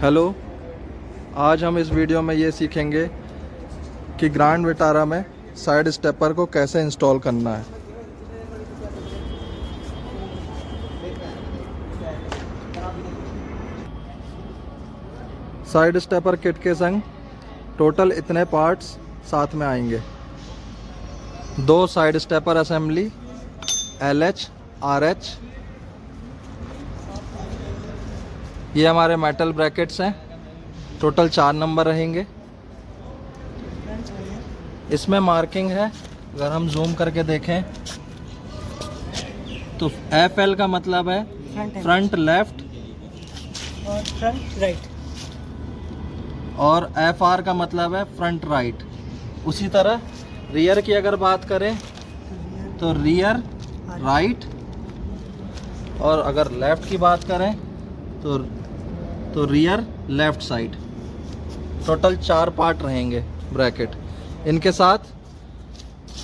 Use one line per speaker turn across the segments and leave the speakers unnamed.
Hello, आज हम इस वीडियो में ये सीखेंगे कि ग्रैंड विटारा में साइड स्टेपर को कैसे इंस्टॉल करना है। साइड स्टेपर किट के संग टोटल इतने पार्ट्स साथ में आएंगे। 2 side stepper assembly LH RH, ये हमारे मेटल ब्रैकेट्स हैं, टोटल 4 नंबर रहेंगे। इसमें मार्किंग है, अगर हम जूम करके देखें तो FL का मतलब है फ्रंट लेफ्ट
और फ्रंट राइट,
और FR का मतलब है फ्रंट राइट। उसी तरह रियर की अगर बात करें तो रियर राइट, और अगर लेफ्ट की बात करें तो rear left side. Total 4 part रहेंगे ब्रैकेट। इनके साथ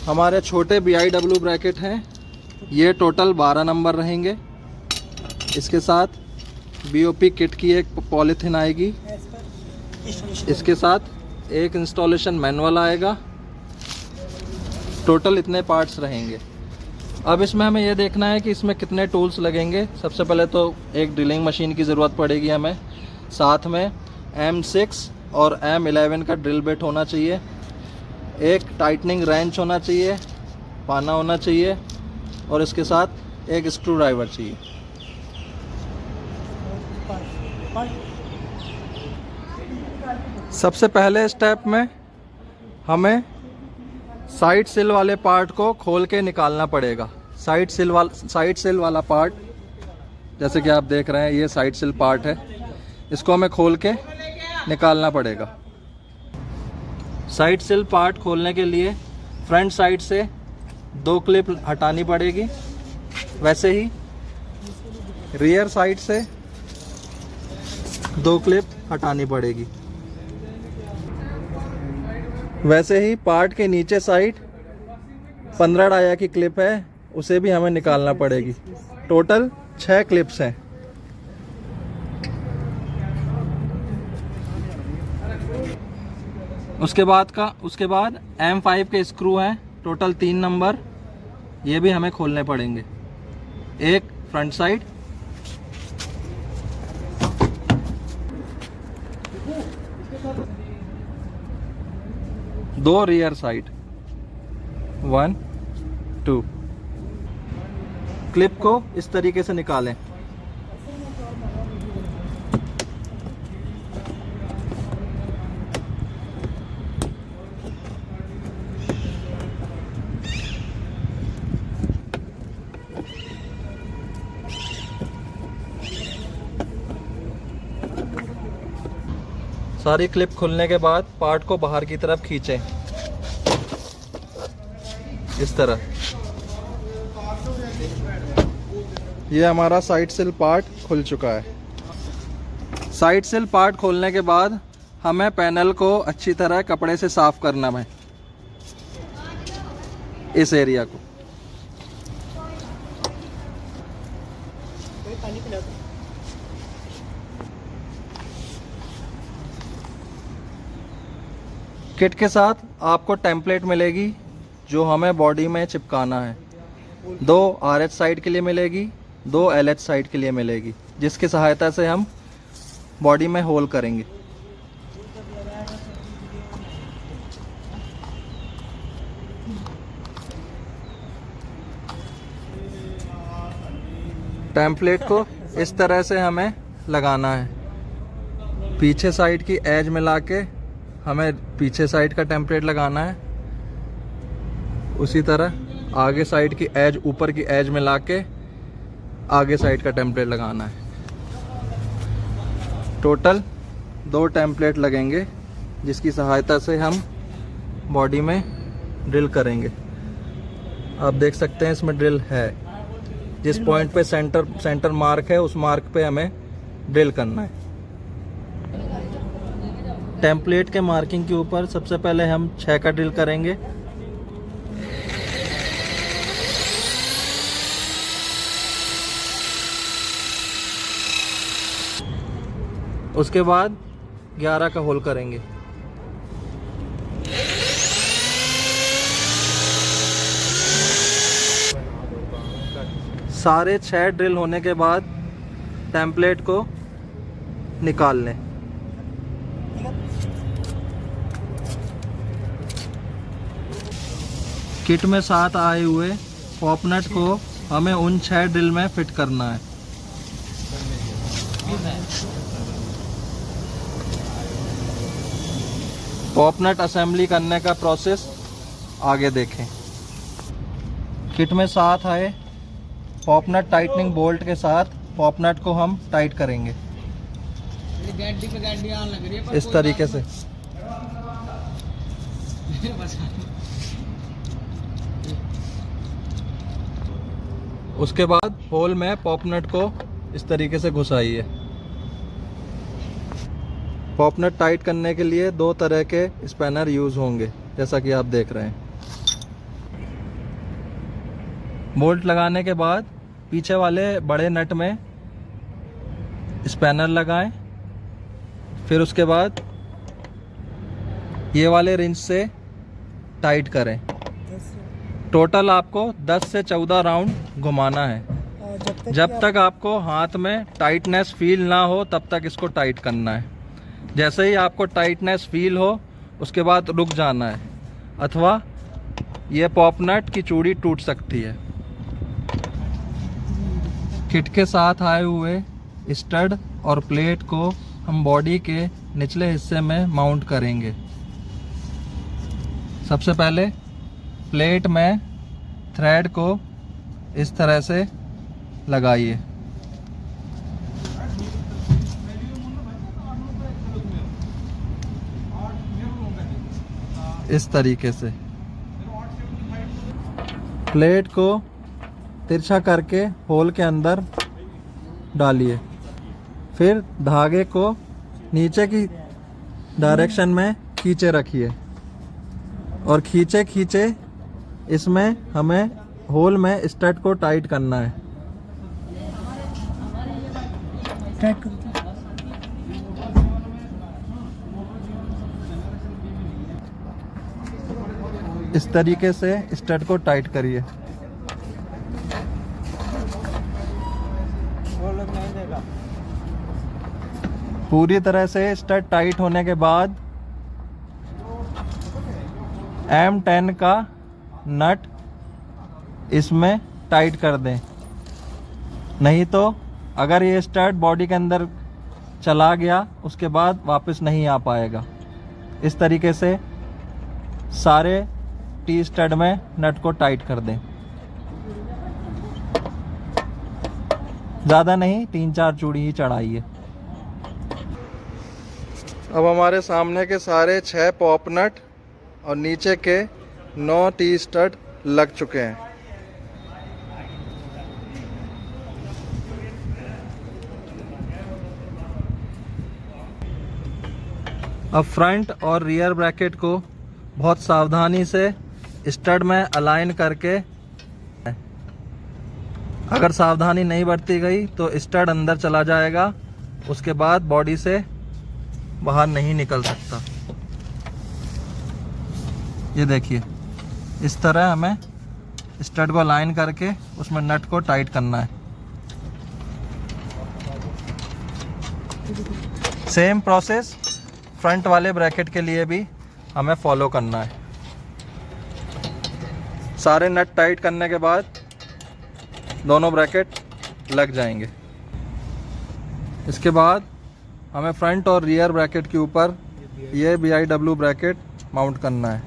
हमारे छोटे BIW ब्रैकेट हैं, ये टोटल 12 नंबर रहेंगे। इसके साथ BOP किट की एक पॉलीथिन आएगी। इसके साथ एक इंस्टॉलेशन मैनुअल आएगा। टोटल इतने पार्ट्स रहेंगे। अब इसमें हमें यह देखना है कि इसमें कितने टूल्स लगेंगे। सबसे पहले तो एक ड्रिलिंग मशीन की ज़रूरत पड़ेगी हमें, साथ में M6 और M11 का ड्रिल बिट होना चाहिए, एक टाइटनिंग रेंच होना चाहिए, पाना होना चाहिए, और इसके साथ एक स्क्रू ड्राइवर चाहिए। सबसे पहले स्टेप में हमें साइड सिल वाले पार्ट को खोल के निकालना पड़ेगा। साइड सिल वाला पार्ट, जैसे कि आप देख रहे हैं, ये साइड सिल पार्ट है, इसको हमें खोल के निकालना पड़ेगा। साइड सिल पार्ट खोलने के लिए फ्रंट साइड से 2 क्लिप हटानी पड़ेगी। वैसे ही रियर साइड से 2 क्लिप हटानी पड़ेगी। वैसे ही पार्ट के नीचे साइड 15 डाया की क्लिप है, उसे भी हमें निकालना पड़ेगी। टोटल 6 क्लिप्स हैं। उसके बाद M5 के स्क्रू हैं, टोटल 3 नंबर, ये भी हमें खोलने पड़ेंगे। एक फ्रंट साइड, दो रियर साइड, 1 2। क्लिप को इस तरीके से निकालें। सारी क्लिप खुलने के बाद पार्ट को बाहर की तरफ खींचें, इस तरह। ये हमारा साइड सिल पार्ट खुल चुका है। साइड सिल पार्ट खोलने के बाद हमें पैनल को अच्छी तरह कपड़े से साफ करना है, इस एरिया को। किट के साथ आपको टेम्पलेट मिलेगी जो हमें बॉडी में चिपकाना है। 2 RH साइड के लिए मिलेगी, 2 LH साइड के लिए मिलेगी, जिसकी सहायता से हम बॉडी में होल करेंगे। टेम्पलेट को इस तरह से हमें लगाना है। पीछे साइड की एज मिला के हमें पीछे साइड का टेम्पलेट लगाना है। उसी तरह आगे साइड की एज, ऊपर की एज मिला के आगे साइड का टेम्पलेट लगाना है। टोटल 2 टेम्पलेट लगेंगे, जिसकी सहायता से हम बॉडी में ड्रिल करेंगे। आप देख सकते हैं इसमें ड्रिल है। जिस पॉइंट पे सेंटर मार्क है, उस मार्क पे हमें ड्रिल करना है। टेम्पलेट के मार्किंग के ऊपर सबसे पहले हम 6 का ड्रिल करेंगे। उसके बाद 11 का होल करेंगे। सारे 6 ड्रिल होने के बाद टेम्पलेट को निकाल लें। किट में साथ आए हुए पॉप नट को हमें उन 6 ड्रिल में फिट करना है। पॉप नट असेंबली करने का प्रोसेस आगे देखें। किट में साथ आए पॉप नट टाइटनिंग बोल्ट के साथ पॉप नट को हम टाइट करेंगे इस तरीके से। उसके बाद होल में पॉप नट को इस तरीके से घुसाइए। पॉप नट टाइट करने के लिए 2 तरह के स्पैनर यूज होंगे, जैसा कि आप देख रहे हैं। बोल्ट लगाने के बाद पीछे वाले बड़े नट में स्पैनर लगाएं। फिर उसके बाद ये वाले रिंच से टाइट करें। टोटल आपको 10 से 14 राउंड घुमाना है। जब तक आपको हाथ में टाइटनेस फील ना हो तब तक इसको टाइट करना है। जैसे ही आपको टाइटनेस फील हो उसके बाद रुक जाना है, अथवा ये पॉप नट की चूड़ी टूट सकती है। किट के साथ आए हुए स्टड और प्लेट को हम बॉडी के निचले हिस्से में माउंट करेंगे। सबसे पहले प्लेट में थ्रेड को इस तरह से लगाइए। इस तरीके से प्लेट को तिरछा करके होल के अंदर डालिए। फिर धागे को नीचे की डायरेक्शन में खींचे रखिए और खींचे खींचे इसमें हमें होल में स्टड को टाइट करना है। इस तरीके से स्टड को टाइट करिए। पूरी तरह से स्टड टाइट होने के बाद M10 का नट इसमें टाइट कर दें। नहीं तो अगर ये स्टड बॉडी के अंदर चला गया उसके बाद वापस नहीं आ पाएगा। इस तरीके से सारे टी स्टड में नट को टाइट कर दें। ज़्यादा नहीं, 3-4 चूड़ी ही चढ़ाइए। अब हमारे सामने के सारे 6 पॉप नट और नीचे के 9 टी स्टड लग चुके हैं। अब फ्रंट और रियर ब्रैकेट को बहुत सावधानी से स्टड में अलाइन करके, अगर सावधानी नहीं बरती गई तो स्टड अंदर चला जाएगा, उसके बाद बॉडी से बाहर नहीं निकल सकता। ये देखिए, इस तरह हमें स्टड को अलाइन करके उसमें नट को टाइट करना है। सेम प्रोसेस फ्रंट वाले ब्रैकेट के लिए भी हमें फॉलो करना है। सारे नट टाइट करने के बाद दोनों ब्रैकेट लग जाएंगे। इसके बाद हमें फ्रंट और रियर ब्रैकेट के ऊपर ये BIW ब्रैकेट माउंट करना है।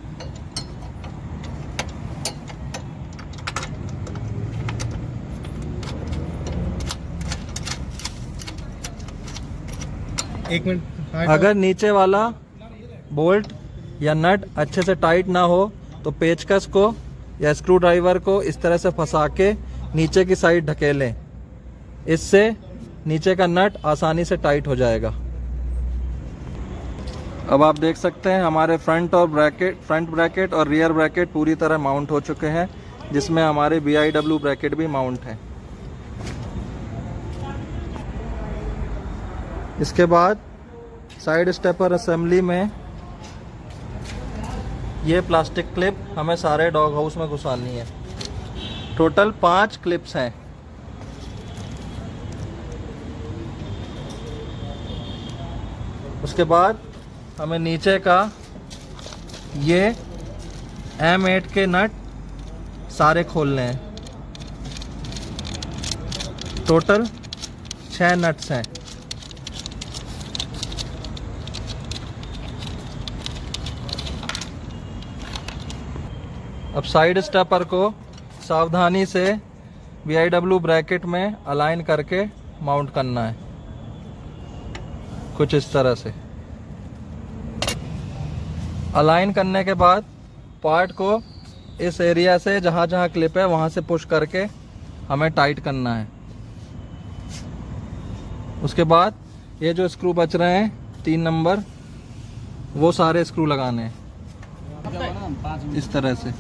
एक मिनट।
अगर नीचे वाला बोल्ट या नट अच्छे से टाइट ना हो तो पेचकस को या स्क्रू ड्राइवर को इस तरह से फंसा के नीचे की साइड ढकेलें। इससे नीचे का नट आसानी से टाइट हो जाएगा। अब आप देख सकते हैं हमारे फ्रंट ब्रैकेट और रियर ब्रैकेट पूरी तरह माउंट हो चुके हैं, जिसमें हमारे BIW ब्रैकेट भी माउंट हैं। इसके बाद साइड स्टेपर असेंबली में ये प्लास्टिक क्लिप हमें सारे डॉग हाउस में घुसानी है। टोटल 5 क्लिप्स हैं। उसके बाद हमें नीचे का ये M8 के नट सारे खोलने हैं। टोटल 6 नट्स हैं। अब साइड स्टेपर को सावधानी से VIW ब्रैकेट में अलाइन करके माउंट करना है, कुछ इस तरह से। अलाइन करने के बाद पार्ट को इस एरिया से जहाँ जहाँ क्लिप है वहाँ से पुश करके हमें टाइट करना है। उसके बाद ये जो स्क्रू बच रहे हैं 3 नंबर, वो सारे स्क्रू लगाने हैं इस तरह से।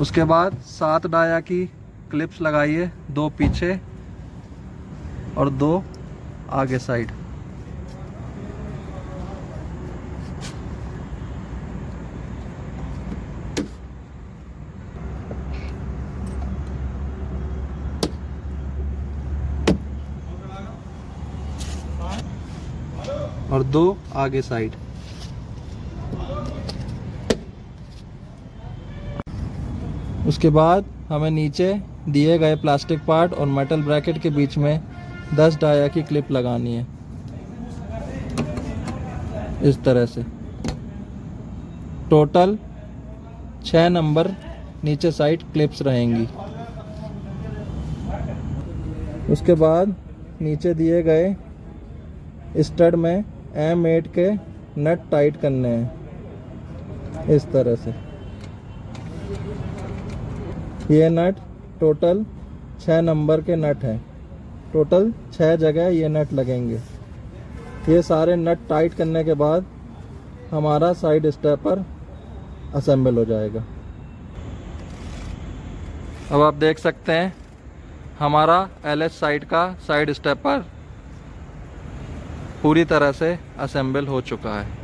उसके बाद 7 डाया की क्लिप्स लगाइए, 2 पीछे और 2 आगे साइड। और 2 आगे साइड। उसके बाद हमें नीचे दिए गए प्लास्टिक पार्ट और मेटल ब्रैकेट के बीच में 10 डाया की क्लिप लगानी है इस तरह से। टोटल 6 नंबर नीचे साइड क्लिप्स रहेंगी। उसके बाद नीचे दिए गए स्टड में M8 के नट टाइट करने हैं इस तरह से। ये नट टोटल 6 नंबर के नट हैं। टोटल 6 जगह ये नट लगेंगे। ये सारे नट टाइट करने के बाद हमारा साइड स्टेपर असेंबल हो जाएगा। अब आप देख सकते हैं हमारा LH साइड का साइड स्टेपर पूरी तरह से असेंबल हो चुका है।